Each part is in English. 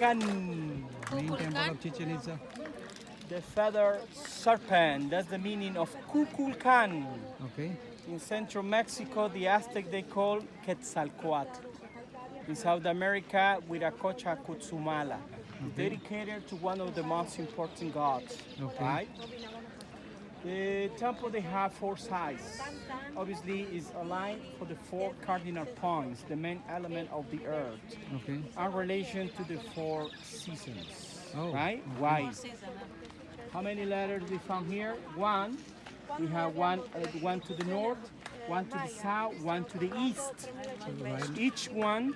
Kukulkan, Main temple of Chichen Itza. the feather serpent. That's the meaning of Kukulkan. Okay. In central Mexico, the Aztec they call Quetzalcoatl. In South America, Huiracocha Cutzumala. Okay. Dedicated to one of the most important gods. Okay. Right? The temple they have four sides. Obviously, is aligned for the four cardinal points, the main element of the earth, Okay. in relation to the four seasons. Oh, Right? Why? How many letters we found here? One. We have one to the north, one to the south, one to the east. Right. Each one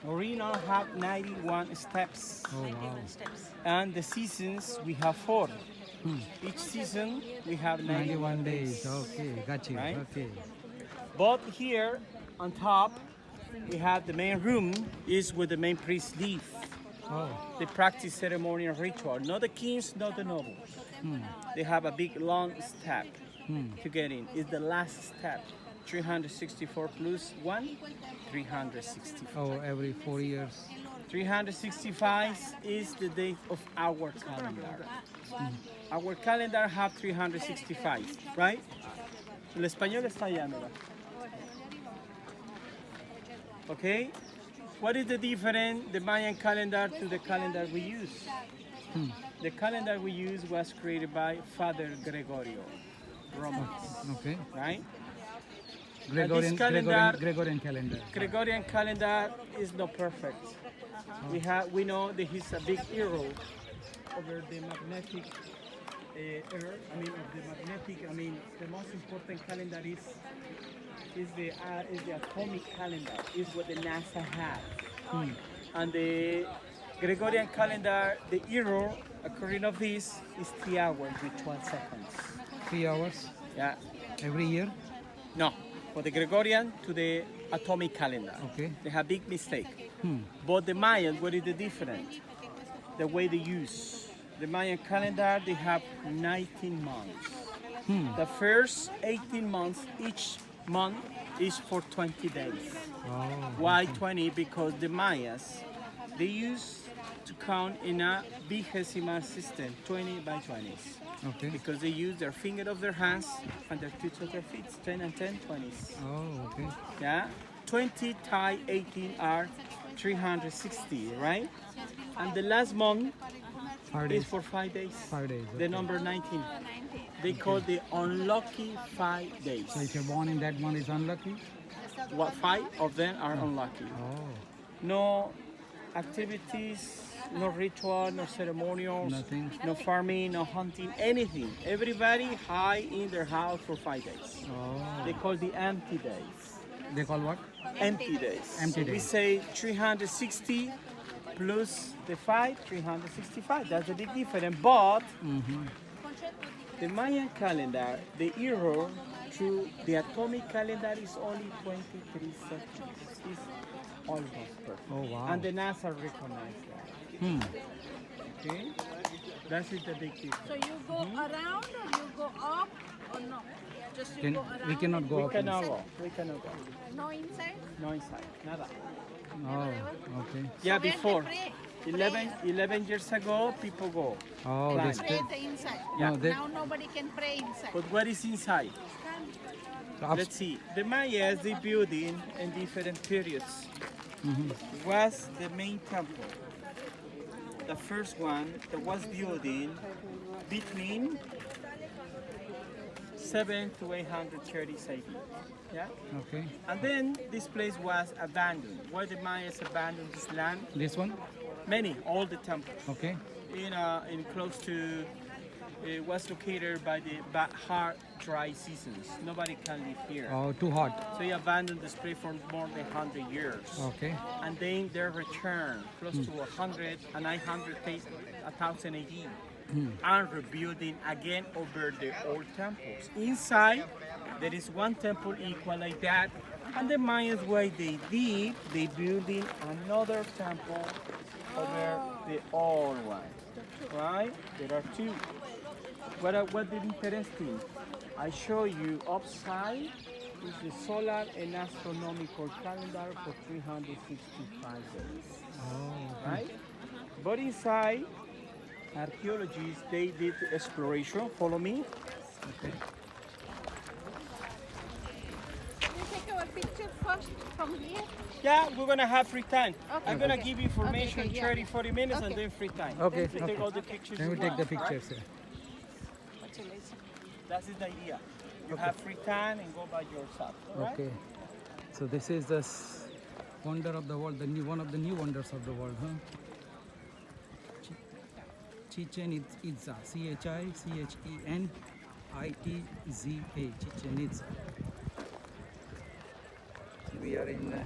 original have 91 steps. Oh, wow. And the seasons we have four. Each season we have 91 91 days. Okay, got you. Right? Okay. But here on top we have the main room is where the main priests live. Oh, They practice ceremonial ritual. Not the kings, not the nobles. They have a big long step to get in. It's the last step. 364 plus 1, 364. oh, every 4 years. 365 is the date of our calendar. Our calendar have 365, right? El español está allá, mira. Okay? What is the difference, the Mayan calendar to the calendar we use? The calendar we use was created by Father Gregorio, Romans, Okay. right? Gregorian, calendar- Gregorian calendar. Gregorian calendar is not perfect. We know that he's a big hero over the magnetic earth. The most important calendar is the atomic calendar. Is what the NASA has. And the Gregorian calendar, the error according of this is 3 hours with 12 seconds. 3 hours Yeah. every year. No, for the Gregorian to the atomic calendar. Okay. They have big mistake. But the Mayan, what is the difference? The way they use. The Mayan calendar, they have 19 months. The first 18 months, each month is for 20 days. Oh, Why 20? Because the Mayas, they used to count in a vigesimal system, 20 by 20s. okay. Because they use their finger of their hands and their touch of their feet, 10 and 10, 20s. Oh, okay. Yeah, 20 tie 18 are 360, right? And the last month 5 is days. for 5 days. 5 days. The Okay. number 19. They call the unlucky 5 days. So if you're born in that month, it's unlucky. What 5 of them are unlucky? Oh, No activities, no ritual, no ceremonials, Nothing. no farming, no hunting, anything. Everybody hide in their house for 5 days. oh. They call the empty days. They call what? Empty days. Empty We days. say 360 plus the 5, 365. That's the big difference. But the Mayan calendar, the error through the atomic calendar is only 23 seconds. It's almost perfect. Oh, wow. And the NASA recognized that. Okay? That is the big difference. So you go around or you go up or no? Just you Can, go around. we cannot go We up. cannot go. We cannot go. No inside? No inside. Nada. Oh, okay. Yeah, So where they before. pray? 11 years ago, people go. Oh, Plan. they Pray stay. the inside. Yeah. No, they, Now nobody can pray inside. But what is inside? Let's see. The Mayas, they build in different periods. Was the main temple. The first one that was built in between 7 to 830 AD. Yeah? okay. And then this place was abandoned. Why the Mayas abandoned this land? This one? Many, all the temples. Okay. In close to, it was located by the hard, dry seasons. Nobody can live here. Oh, too hot. So he abandoned this place for more than 100 years. Okay. And then they returned close to 100 and 900, 1,000 AD. And rebuilding again over the old temples. Inside, there is one temple equal like that. And the Mayans, why they did, they building another temple over the old one. Right? There are two. What the interesting? I show you upside is the solar and astronomical calendar for 365 days. Oh, Right? But inside, archaeologists, they did exploration. Follow me. Okay. Can we take our picture first from here? Yeah, we're gonna have free time. Okay, I'm gonna okay. give you information Okay, yeah. 30, 40 minutes and Okay. then free time. Okay, You take okay. all the pictures Then you we take the want, right? pictures. Yeah. That is the idea. You have free time and go by yourself. All right? Okay. So this is the wonder of the world, one of the new wonders of the world, huh? Chichen Itza, Chichen-Itza. Chichen Itza. We are in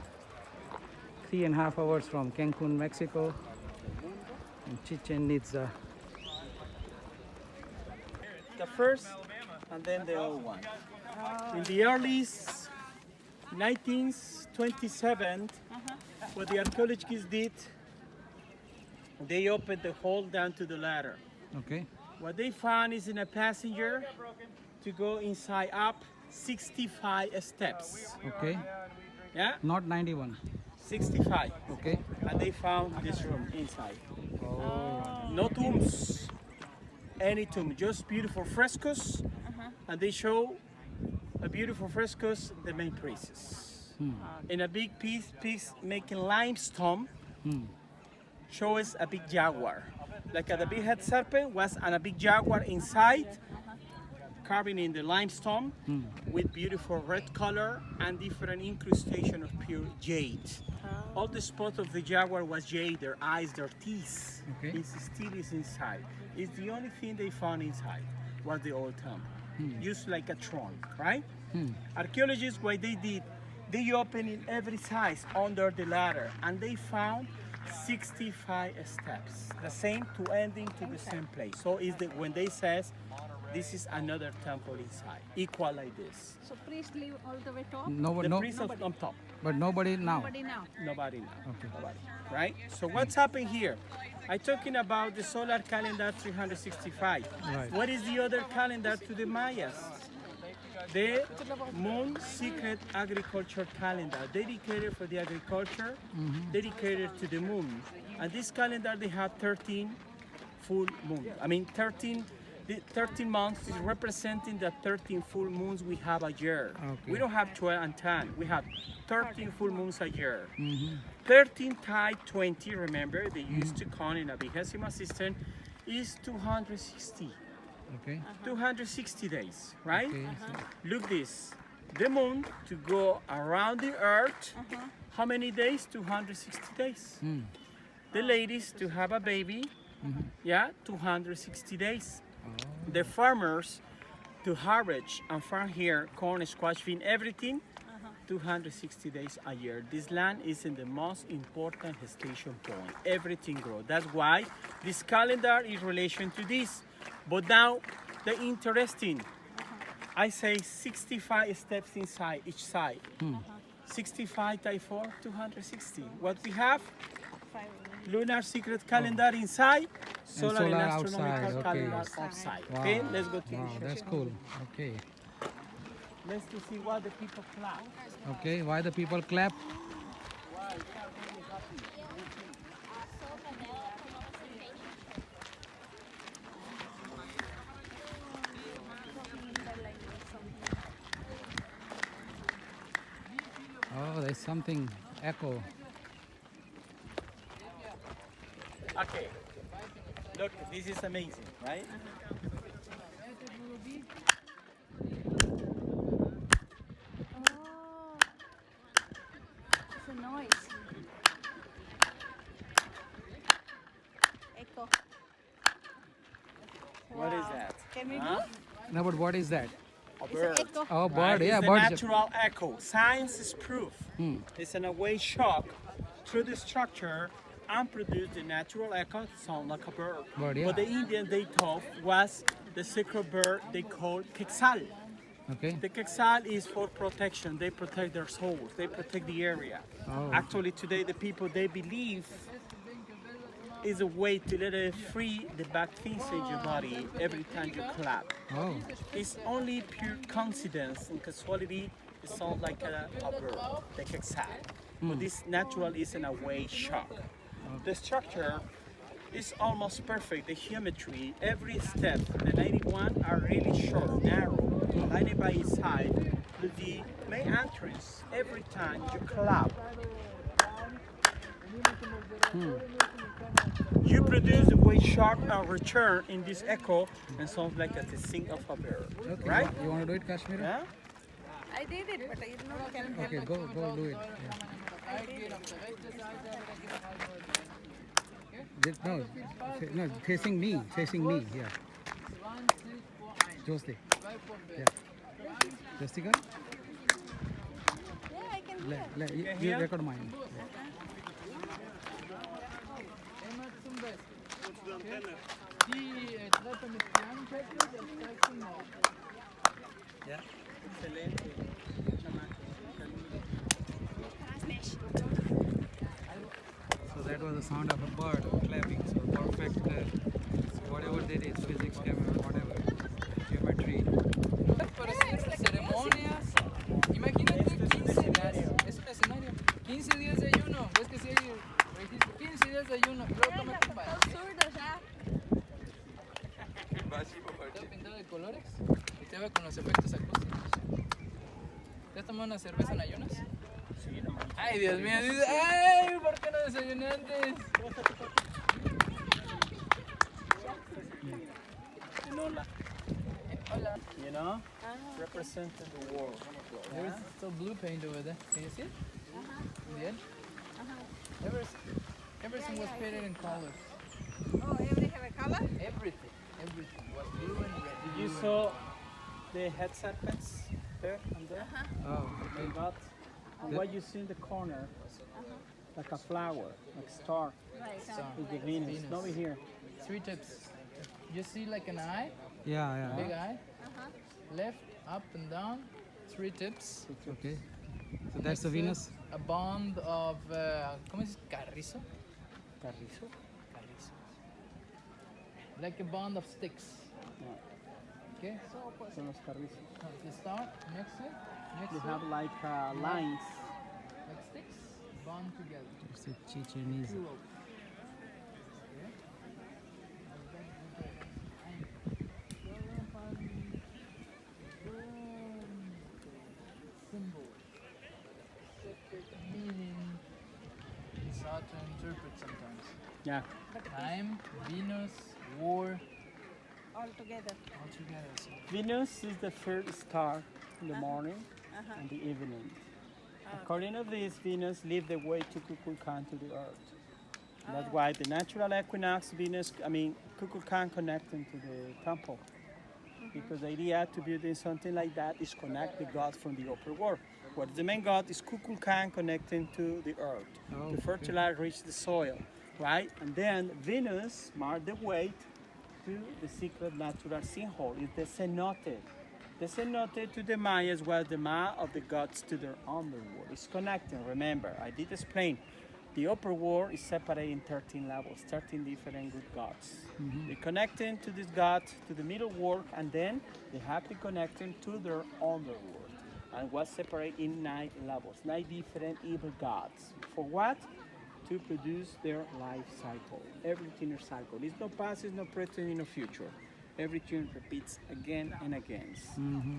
3.5 hours from Cancun, Mexico, in Chichen Itza. The first and then the old one. In the early 1927, what the archaeologists did, they opened the hole down to the ladder. Okay. What they found is in a passenger to go inside up 65 steps. Okay. Yeah, Not 91. 65. Okay. And they found this room inside. Oh. No tombs, any tomb, just beautiful frescoes. And they show a beautiful frescoes, the main priests. In a big piece making limestone, show us a big jaguar. Like the big head serpent was and a big jaguar inside, carving in the limestone with beautiful red color and different incrustation of pure jade. All the spot of the jaguar was jade, their eyes, their teeth. Okay. It still is inside. It's the only thing they found inside was the old tomb. Used like a trunk, right? Archaeologists, what they did, they opened in every size under the ladder and they found 65 steps, the same to ending to the same place. So is that when they says this is another temple inside, equal like this. So priest live all the way top? The priest is on top, But nobody now. Nobody now. nobody now. Okay. Nobody, right? So what's happened here? I'm talking about the solar calendar 365. Right. What is the other calendar to the Mayas? The Moon Secret Agriculture Calendar, dedicated for the agriculture, dedicated to the moon. And this calendar, they have 13 full moons. I mean, 13 months is representing the 13 full moons we have a year. Okay. We don't have 12 and 10. We have 13 full moons a year. 13 times 20, remember, they used to count in a vigesimal system, is 260. Okay. 260 days, right? Okay. Look this. The moon to go around the earth, how many days? 260 days. The ladies to have a baby, yeah, 260 days. The farmers to harvest and farm here, corn, squash, bean, everything, 260 days a year. This land is in the most important gestation point. Everything grows. That's why this calendar is relation to this. But now, the interesting, I say 65 steps inside each side. 65 times 4, 260. What we have? Lunar secret calendar inside, solar and solar astronomical outside, okay. calendar outside. Wow. Okay, let's go to Wow, the that's cool. Okay. Let's to see what the people clap. Okay. Why the people clap? Oh, there's something echo. Okay, look, this is amazing, right? Oh, it's a noise. Echo. What is Wow. that? Can we Huh? do? No, but what is that? A It's bird. an echo. Oh, Right? bird. Yeah, It's the birds. natural echo. Science is proof. It's an away shock through the structure and produce the natural echo, sound like a bird. Bird, yeah. But the Indian they thought was the sacred bird they called quetzal. Okay. The quetzal is for protection. They protect their souls. They protect the area. Oh. Actually, today the people they believe is a way to let it free the bad things in your body every time you clap. Oh. It's only pure coincidence and casuality. It sounds like a bird, the quetzal. But this natural is in a way shock. The structure It's almost perfect. The geometry, every step, the 91 are really short, narrow, lining by its side. With the main entrance, every time you clap, you produce the way sharp and return in this echo and sounds like the sing of a bird. Okay, Right? you want to do it, Kashmir? Yeah? I did it, but I did not can Okay, go do it. No, facing me, yeah. Josti. Yeah. Jostika? Yeah, I can do it. You record mine. Yeah. Excelente. So that was the sound of a bird clapping. So perfect. So whatever they did, physics, chemistry, whatever, geometry. Para hacer estas ceremonias, imagínate 15 días, es un escenario, 15 días de ayuno, ves que si hay registro, 15 días de ayuno, y luego tómate un baño. Todo pintado de colores y te va con los efectos acústicos. ¿Te has tomado una cerveza en ayunas? Sí, no. Ay, Dios mío, dice, ay, ¿por qué no desayuné antes? Hola. You know? Represented the world. There's still blue paint over there. Can you see it? In the edge? Everything was painted in colors. Oh, every have a color? Everything was blue and red. Did you saw the head serpents there and there? Oh, They got and what you see in the corner, like a flower, like a star, Star. is the Venus. Venus. Over here. 3 tips. You see like an eye, yeah. big eye, left, up and down, 3 tips. Okay. So that's the Venus. A bond of, ¿cómo es? Carrizo. Carrizo. Carrizo. Like a bond of sticks. Yeah. Okay. Son los carrizos. So the star next to it, next They to have it, like lines. like sticks, bond together. It's a Chichen Itza. Symbol. Meaning it's hard to interpret sometimes. Yeah. Time, Venus, war, All together. all together. So Venus is the first star in the morning and the evening. According to this, Venus leads the way to Kukulkan to the earth. That's why the natural equinox, Kukulkan connecting to the temple. Because the idea to building something like that is connect the gods from the upper world. What the main god is Kukulkan connecting to the earth. Oh, To fertilize, reach the soil, right? And then Venus mark the way to the secret natural sinkhole. It's the cenote. The cenote to the Mayas was the ma of the gods to their underworld. It's connecting, remember, I did explain. The upper world is separated in 13 levels, 13 different good gods. They connecting to this god, to the middle world, and then they have to connecting to their underworld. And was separated in 9 levels, 9 different evil gods. For what? To produce their life cycle, everything in cycle. It's no past, it's no present, it's no future. Everything repeats again and again.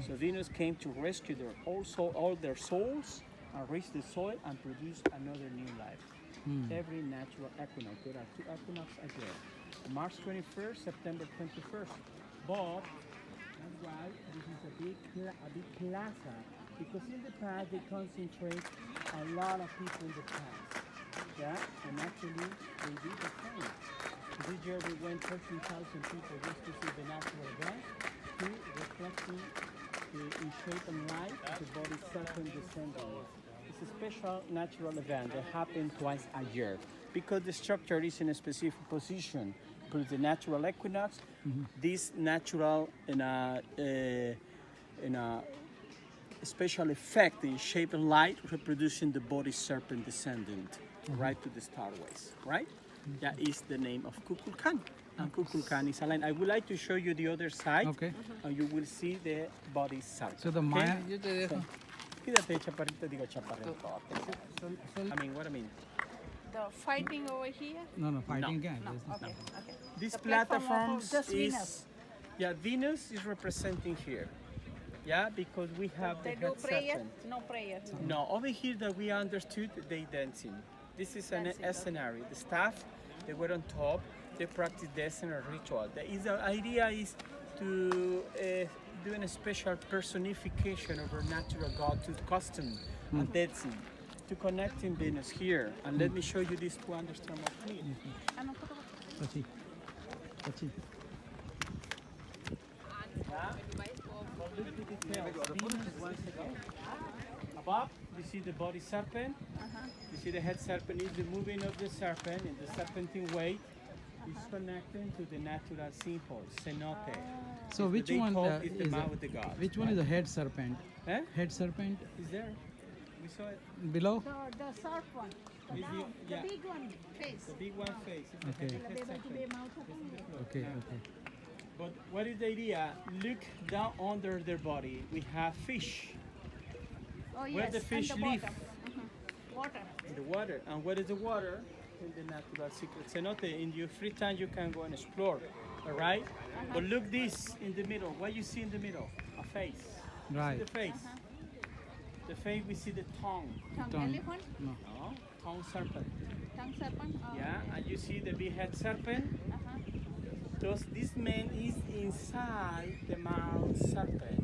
So Venus came to rescue all their souls and reach the soil and produce another new life. Every natural equinox, there are 2 equinoxes a year. March 21st, September 21st. But that's why this is a big plaza, because in the past they concentrate a lot of people in the past. Yeah, and actually they did the same. This year we went 13,000 people just to see the natural event, to reflecting in shape and light the body serpent descending. It's a special natural event that happens twice a year because the structure is in a specific position. Because the natural equinox, this natural in a special effect in shape and light, reproducing the body serpent descendant right to the starways, right? That is the name of Kukulkan. And Kukulkan is a line. I would like to show you the other side. Okay. And you will see the body serpent. So the Maya. yo te dejo. Quédate, chaparrito, digo chaparrito. I mean, what I mean. the fighting over here? No, fighting can. No. There's no- Okay. Okay. These The platform of platforms just is Venus. yeah, Venus is representing here. Yeah, because we have They the do head prayer? serpent. No prayer. No, over here that we understood, they dancing. This is an Dancing, okay. scenario. The staff, they were on top. They practice dancing or ritual. The idea is to do a special personification of our natural god to custom and dancing to connect in Venus here. And let me show you this to understand more clearly. Pachi. Pachi. Yeah? But look at the details. Venus once again. Above, you see the body serpent. You see the head serpent is the moving of the serpent in the serpentine way. It's connecting to the natural symbol, cenote. So which They one call is it the mouth of the god. which one is the head serpent? Eh? Head serpent Is there? We saw it. below? The short one. The, Is down, yeah. the big one face. The big one face. It's the Okay. head serpent. Okay, okay. But what is the idea? Look down under their body. We have fish Oh, Where yes. the fish and the live. bottom. Water. in the water. And what is the water? In the natural secret cenote. In your free time, you can go and explore. All right? But look this in the middle. What you see in the middle? A face. See Right. the face. The face, we see the tongue. Tongue Tongue. elephant. No. No? Tongue serpent. Tongue serpent. Oh, Yeah, okay. and you see the big head serpent. This man is inside the mouth serpent.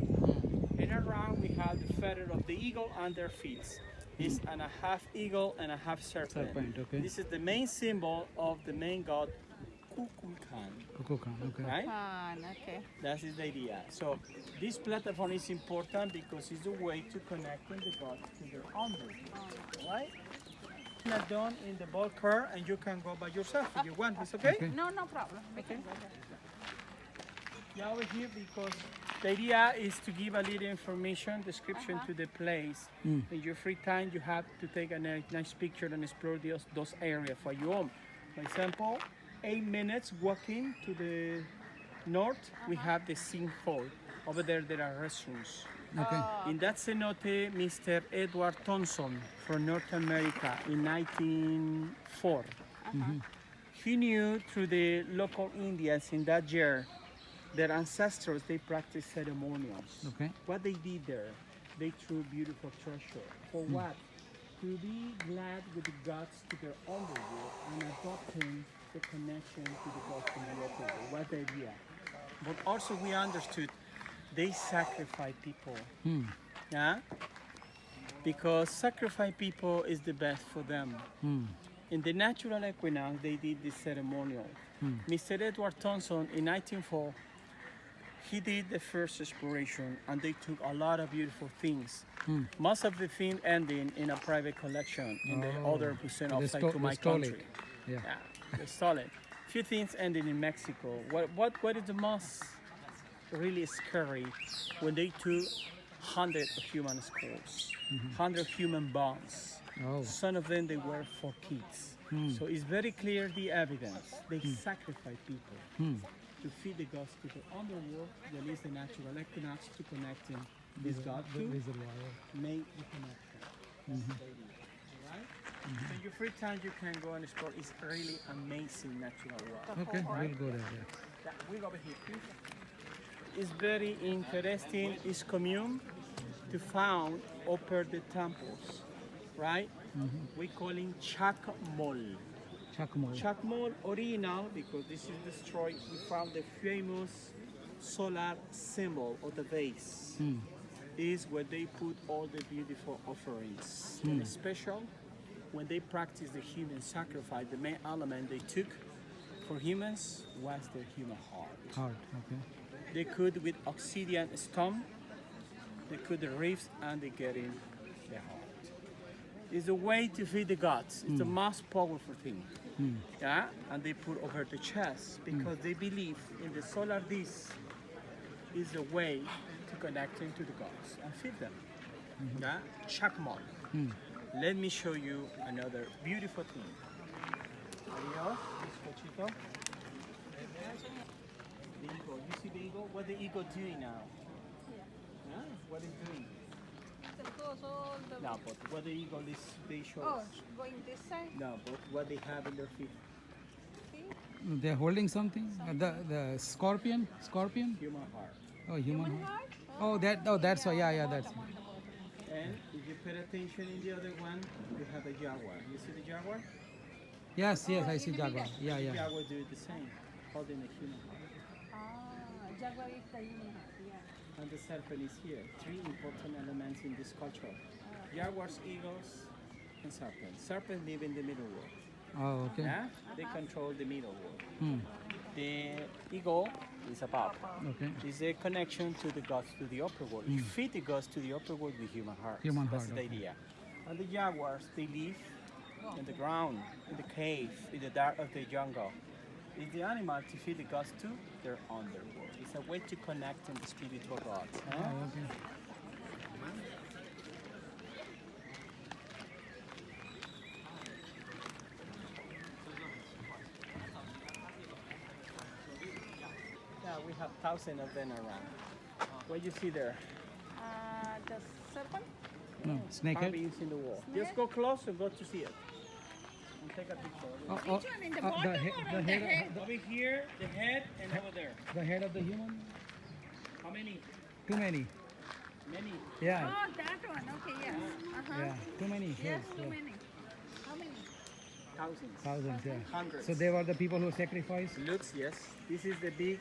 And around we have the feather of the eagle and their feet. It's a half eagle and a half serpent. Serpent, okay. This is the main symbol of the main god Kukulkan, Kukulkan, okay. right? Okay. That is the idea. So this platform is important because it's a way to connect the gods to their owner, right? Not done in the bulk car, and you can go by yourself if you want. It's okay? Okay. No problem. We can go there. Yeah, we're here because the idea is to give a little information, description to the place. In your free time, you have to take a nice picture and explore those areas for your own. For example, 8 minutes walking to the north, we have the Sing Hall. Over there, there are restrooms. Okay. In that cenote, Mr. Edward Thompson from North America in 1904. He knew through the local Indians in that year, their ancestors, they practiced ceremonials. Okay. What they did there, they threw beautiful treasure. For what? To be glad with the gods to their underworld and adopting the connection to the gods from the local world. What the idea? But also we understood they sacrifice people. Yeah? Because sacrifice people is the best for them. In the natural equinox, they did this ceremonial. Mr. Edward Thompson in 1904, he did the first exploration and they took a lot of beautiful things. Most of the things ending in a private collection in the other percent They outside to my stole country. it. Yeah. Yeah, they stole it. Few things ended in Mexico. What is the most really scary when they took hundreds of human skulls, 100 human bones. Oh. Some of them they were for kids. So it's very clear the evidence. They sacrifice people to feed the gods to the underworld, that is the natural equinox, to connecting this god to make the connection. Alright? So your free time you can go and explore. It's really amazing natural world. Okay, we'll go there. Yeah. Yeah, we'll go over here, please. It's very interesting. It's commune to found upper the temples, right? We call it Chakmol. Chakmol. Chakmol original because this is destroyed. We found the famous solar symbol of the base. Is where they put all the beautiful offerings. And special when they practice the human sacrifice, the main element they took for humans was the human heart. Heart, okay. They could with obsidian stone, they could the ribs and they get in the heart. It's a way to feed the gods. It's the most powerful thing. Yeah, and they put over the chest because they believe in the solar disc is a way to connect into the gods and feed them. Yeah, Chakmol. Let me show you another beautiful thing. Adios, bizcochito. The eagle. You see the eagle? What the eagle doing now? Yeah, what is doing? goes all the way. No, but what the eagle is, they show Oh, us. going this side. No, but what they have in their feet. See? They're holding something. The scorpion. Scorpion. Human heart. Oh, human Human heart. heart? Oh, that. Oh, that's. Oh, yeah, yeah. That's. And if you pay attention in the other one, you have a jaguar. You see the jaguar? Yes, yes. I see jaguar. Yeah, The yeah. jaguar do the same, holding a human heart. Ah, jaguar is the human heart. Yeah. And the serpent is here. Three important elements in this culture. Jaguars, eagles, and serpents. Serpents live in the middle world. Oh, okay. Yeah? They control the middle world. Hmm. The eagle is above. Okay. Is a connection to the gods, to the upper world. You feed the gods to the upper world with human heart. Human That's heart, the okay. idea. And the jaguars, they live in the ground, in the cave, in the dark of the jungle. It's the animal to feed the gods to their underworld. It's a way to connect in the spiritual gods. Huh? Oh, okay. Yeah, we have thousands of them around. What you see there? The serpent. No, snakehead. Carvings in the wall. Just go close and go to see it. And take a picture. Oh, Which one in the the, bottom he- or the on the head. head? Over here, the head, and over there. The head of the human. How many? Too many. Many. Yeah. Oh, that one. Okay, yes. Uh-huh. Yeah. Too many Yes, heads. too Yeah. many. How many? Thousands. Thousands. Yeah. Hundreds. So they were the people who sacrificed. Looks, yes. This is the big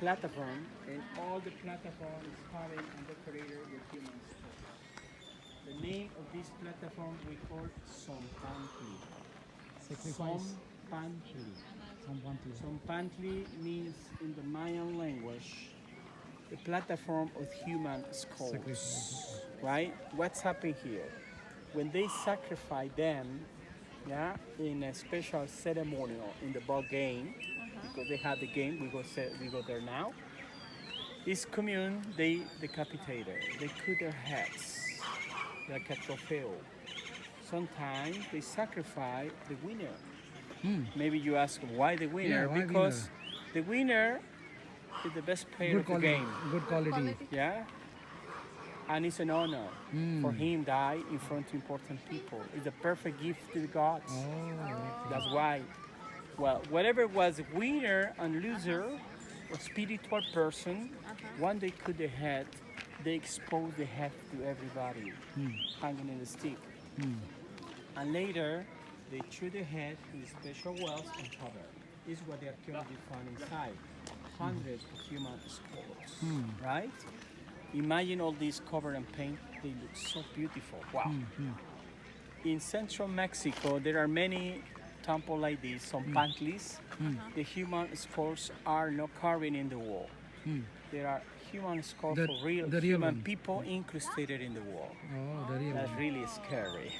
platform, and all the platform is carved and decorated with human skulls. The name of this platform we call Sompantli. Sacrifice. Sompantli. Some monthly. Sompantli means in the Mayan language the platform of human skulls. Sacrifice. Right? What's happening here? When they sacrifice them, yeah, in a special ceremonial in the ball game, because they have the game, we go there now. This commune, they decapitate it. They cut their heads like a trophy. Sometimes they sacrifice the winner. Maybe you ask why the winner? Yeah, why because the winner is the best player Good of the quality. game. Good quality. Quality. Yeah? And it's an honor for him die in front of important people. It's a perfect gift to the gods. Oh. That's why. Well, whatever was winner and loser, a spiritual person, when they cut the head, they expose the head to everybody, hanging in the stick. And later, they threw the head to the special wells and cover. This is what the archaeology found inside. Hundreds of human skulls, right? Imagine all these covered in paint. They look so beautiful. Wow. In central Mexico, there are many temples like this, some pantlis. The human skulls are not carving in the wall. There are human skulls The- for real the real human one. people incrusted in the wall. Oh, the real That's one. really scary.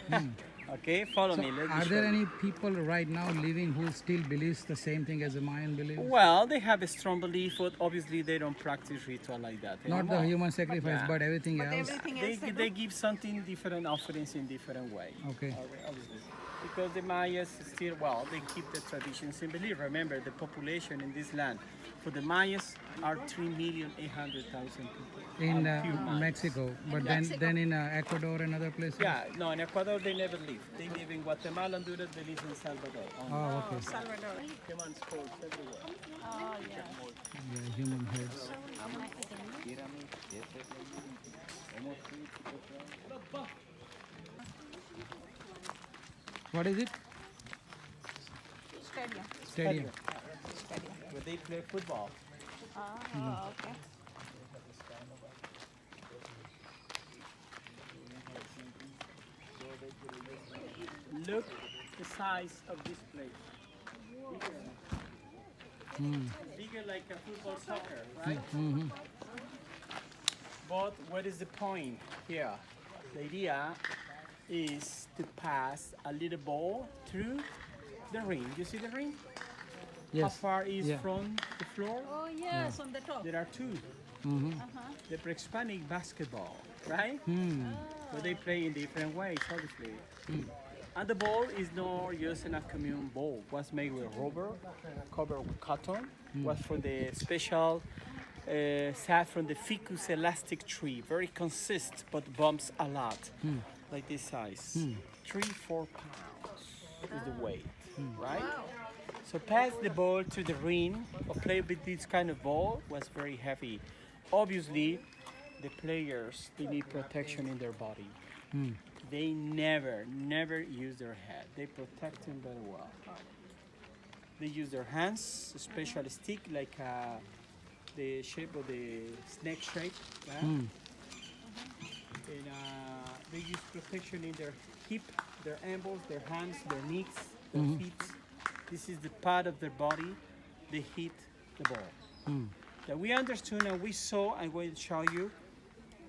Okay, follow So me. Let me are show there you. any people right now living who still believes the same thing as the Mayan believes? Well, they have a strong belief, but obviously they don't practice ritual like that Not the anymore. human sacrifice, Yeah. but everything But else. everything They, else they they do? give something different offerings in different way. Okay. Obviously. Because the Mayas still, well, they keep the traditions and belief. Remember, the population in this land for the Mayas are 3,800,000 people. In Are pure Mayas. Mexico, but Mexico. then in Ecuador and other places. Yeah, no, in Ecuador they never live. They live in Guatemala, Honduras, they live in Salvador. Only. Oh, okay. Salvador. Human skulls everywhere. Oh, yeah. Yeah, human heads. What is it? Stadium. Stadium. Stadium. Where they play football. Oh, okay. Look the size of this place. Bigger like a football soccer, right? But what is the point here? The idea is to pass a little ball through the ring. You see the ring? How Yes. far is Yeah. from the floor? Oh, yes, on the top. There are two. The pre-Hispanic basketball, right? But they play in different ways, obviously. And the ball is not just a common ball. Was made with rubber, covered with cotton. Was for the special sap from the ficus elastic tree. Very consist, but bumps a lot. Like this size. 3-4 pounds is the weight, right? So pass the ball to the ring or play with this kind of ball was very heavy. Obviously, the players, they need protection in their body. They never use their head. They protect them very well. They use their hands, a special stick like the shape of the snake shape. Yeah? And they use protection in their hip, their elbows, their hands, their knees, their feet. This is the part of their body they hit the ball. That we understood and we saw, I'm going to show you,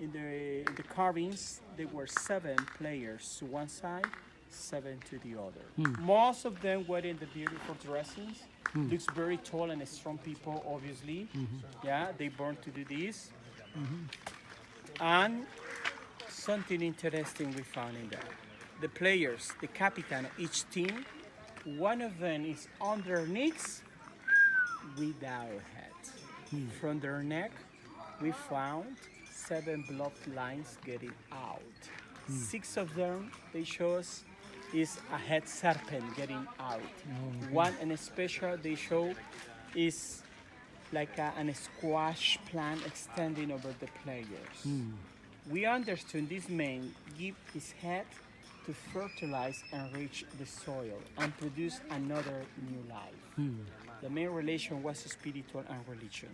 in the carvings, there were 7 players to one side, 7 to the other. Most of them were in the beautiful dressings. Looks very tall and strong people, obviously. Yeah, they born to do this. And something interesting we found in there. The players, the captain of each team, one of them is on their knees without head. From their neck, we found 7 blood lines getting out. 6 of them, they show us, is a head serpent getting out. One in special they show is like a squash plant extending over the players. We understood this man give his head to fertilize and enrich the soil and produce another new life. The main relation was spiritual and religion.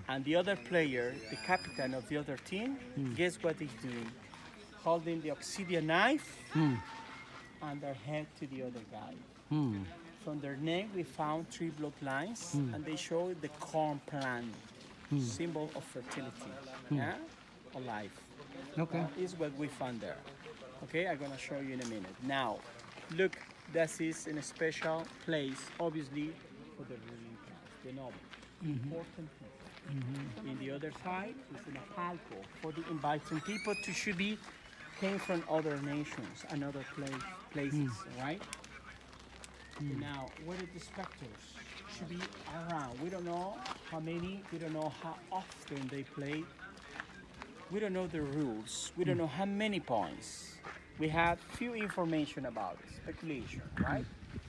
And the other player, the captain of the other team, guess what he's doing? Holding the obsidian knife and their head to the other guy. From their neck, we found 3 bloodlines, and they show the corn plant, symbol of fertility, yeah, or life. Okay. Is what we found there. Okay, I'm gonna show you in a minute. Now, look, this is in a special place, obviously, for the ruling class, the noble, important people. In the other side is in a palco for the inviting people to should be came from other nations and other places, right? Now, what are the spectators? Should be around. We don't know how many, we don't know how often they play. We don't know the rules. We don't know how many points. We have few information about it, speculation, right?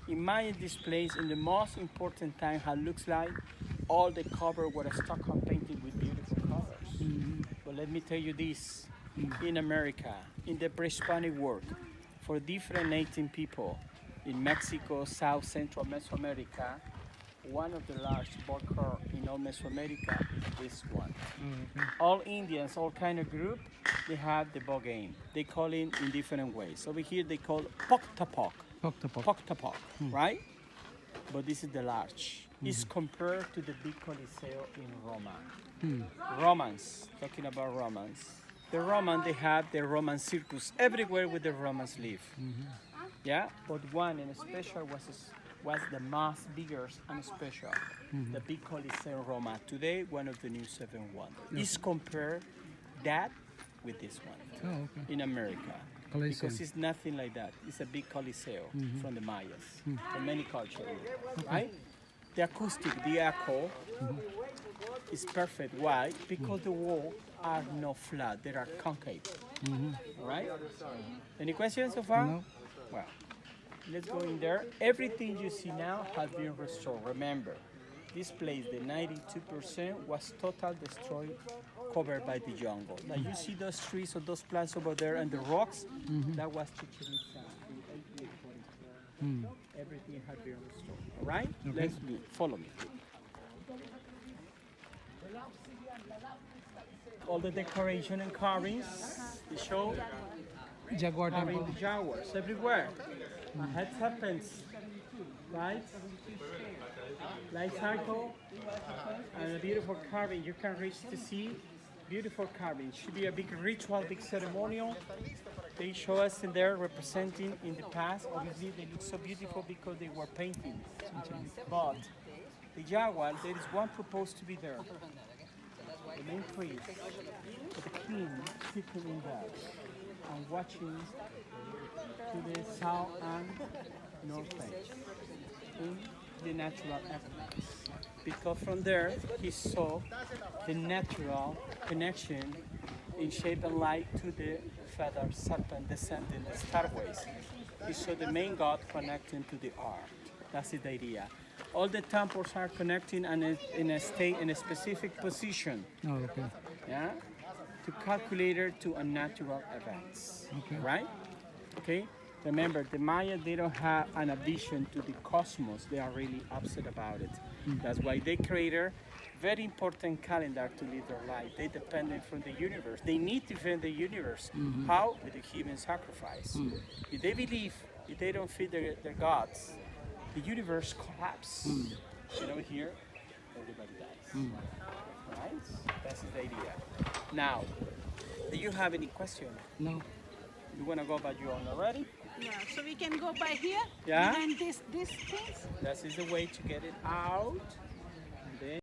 Imagine this place in the most important time how it looks like. All the cover were a Stockholm painted with beautiful colors. But let me tell you this, in America, in the pre-Hispanic world, for different native people, in Mexico, South Central Mesoamerica, one of the large bulker in all Mesoamerica is this one. All Indians, all kind of group, they have the ball game. They call it in different ways. Over here they call pok-tapok. Pok-tapok, right? But this is the large. It's compared to the big Coliseo in Roma. Romans, talking about Romans. The Roman, they have the Roman circus everywhere where the Romans live. Yeah, but one in special was the most bigger and special, the big Coliseo Roma. Today, one of the new 7 wonders. Is compared that with this one in America. Because it's nothing like that. It's a big Coliseo from the Mayas, from many cultures, right? The acoustic, the echo, is perfect. Why? Because the walls are not flat, they are concave. Right? Any questions so far? No. Well, let's go in there. Everything you see now has been restored. Remember, this place, the 92%, was total destroyed, covered by the jungle. Now you see those trees or those plants over there and the rocks, that was Chichen Itza in 1844. Everything had been restored. All right? Let's do it. Follow me. All the decoration and carvings, they show Jaguar carving temple. the jaguars everywhere. Head serpents, right? Light cycle, and a beautiful carving. You can reach to see beautiful carving. Should be a big ritual, big ceremonial. They show us in there representing in the past. Obviously, they look so beautiful because they were painting. But the jaguar, there is one proposed to be there. The main priest, the king sitting in there and watching to the south and north face. In the natural evidence. Because from there, he saw the natural connection in shape and light to the feathered serpent descending the starways. He saw the main god connecting to the art. That's the idea. All the temples are connecting in a specific position. Oh, okay. Yeah, to calculate it to a natural events. Okay. Right? Okay. Remember, the Maya, they don't have an addition to the cosmos. They are really upset about it. That's why they created very important calendar to live their life. They dependent from the universe. They need to defend the universe. How? With the human sacrifice. If they believe, if they don't feed their gods, the universe collapses. You know, here, everybody dies. Right? That's the idea. Now, do you have any question? No. You want to go by your own already? Yeah, so we can go by here. Yeah. Behind these things. That is the way to get it out.